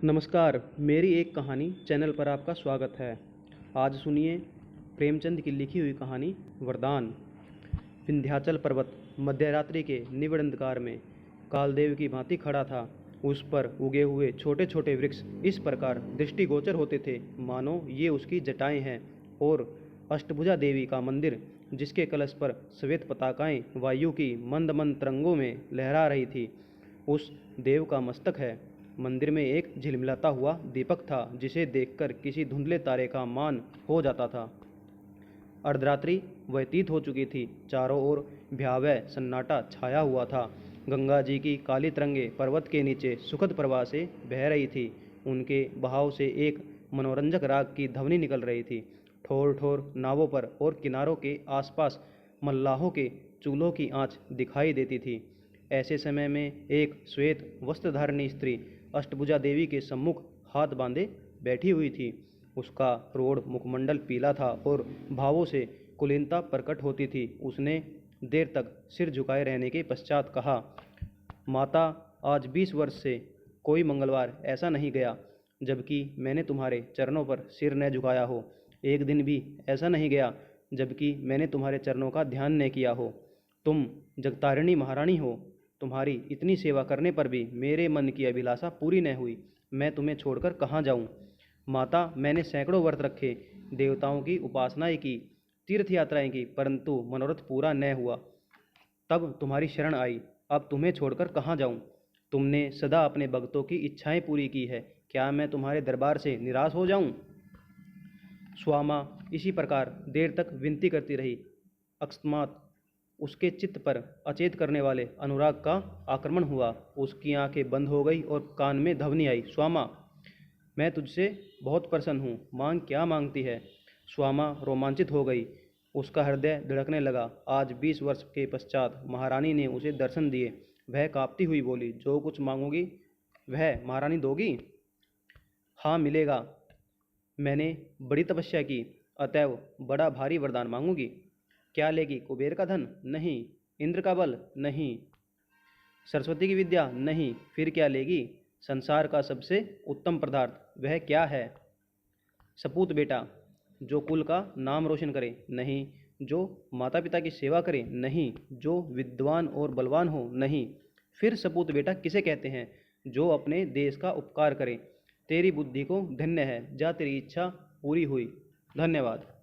नमस्कार, मेरी एक कहानी चैनल पर आपका स्वागत है। आज सुनिए प्रेमचंद की लिखी हुई कहानी वरदान। विंध्याचल पर्वत मध्यरात्रि के निबिड़ अंधकार में कालदेव की भांति खड़ा था। उस पर उगे हुए छोटे छोटे वृक्ष इस प्रकार दृष्टिगोचर होते थे मानो ये उसकी जटाएं हैं, और अष्टभुजा देवी का मंदिर, जिसके कलश पर श्वेत पताकाएं वायु की मंद मंद तरंगों में लहरा रही थी, उस देव का मस्तक है। मंदिर में एक झिलमिलाता हुआ दीपक था, जिसे देखकर किसी धुंधले तारे का मान हो जाता था। अर्धरात्रि व्यतीत हो चुकी थी। चारों ओर भयावह सन्नाटा छाया हुआ था। गंगा जी की काली तरंगें पर्वत के नीचे सुखद प्रवाह से बह रही थी। उनके बहाव से एक मनोरंजक राग की ध्वनि निकल रही थी। ठोर ठोर नावों पर और किनारों के आसपास मल्लाहों के चूल्हों की आंच दिखाई देती थी। ऐसे समय में एक श्वेत वस्त्रधारिणी स्त्री अष्टभुजा देवी के सम्मुख हाथ बांधे बैठी हुई थी। उसका रोड मुखमंडल पीला था और भावों से कुलीनता प्रकट होती थी। उसने देर तक सिर झुकाए रहने के पश्चात कहा, माता, आज 20 वर्ष से कोई मंगलवार ऐसा नहीं गया जबकि मैंने तुम्हारे चरणों पर सिर न झुकाया हो। एक दिन भी ऐसा नहीं गया जबकि मैंने तुम्हारे चरणों का ध्यान न किया हो। तुम जगतारिणी महारानी हो। तुम्हारी इतनी सेवा करने पर भी मेरे मन की अभिलाषा पूरी न हुई। मैं तुम्हें छोड़कर कहाँ जाऊँ? माता, मैंने सैकड़ों व्रत रखे, देवताओं की उपासनाएं की, तीर्थ यात्राएं की, परंतु मनोरथ पूरा न हुआ। तब तुम्हारी शरण आई। अब तुम्हें छोड़कर कहाँ जाऊँ? तुमने सदा अपने भक्तों की इच्छाएं पूरी की है। क्या मैं तुम्हारे दरबार से निराश हो जाऊँ? स्वामा इसी प्रकार देर तक विनती करती रही। अकस्मात उसके चित्त पर अचेत करने वाले अनुराग का आक्रमण हुआ। उसकी आंखें बंद हो गई और कान में ध्वनि आई, स्वामा, मैं तुझसे बहुत प्रसन्न हूँ, मांग क्या मांगती है? स्वामा रोमांचित हो गई। उसका हृदय धड़कने लगा। आज 20 वर्ष के पश्चात महारानी ने उसे दर्शन दिए। वह कांपती हुई बोली, जो कुछ मांगोगी वह महारानी दोगी? हाँ, मिलेगा। मैंने बड़ी तपस्या की, अतएव बड़ा भारी वरदान मांगूंगी। क्या लेगी? कुबेर का धन? नहीं। इंद्र का बल? नहीं। सरस्वती की विद्या? नहीं। फिर क्या लेगी? संसार का सबसे उत्तम पदार्थ। वह क्या है? सपूत बेटा, जो कुल का नाम रोशन करे? नहीं। जो माता पिता की सेवा करे? नहीं। जो विद्वान और बलवान हो? नहीं। फिर सपूत बेटा किसे कहते हैं? जो अपने देश का उपकार करे। तेरी बुद्धि को धन्य है। जा, तेरी इच्छा पूरी हुई। धन्यवाद।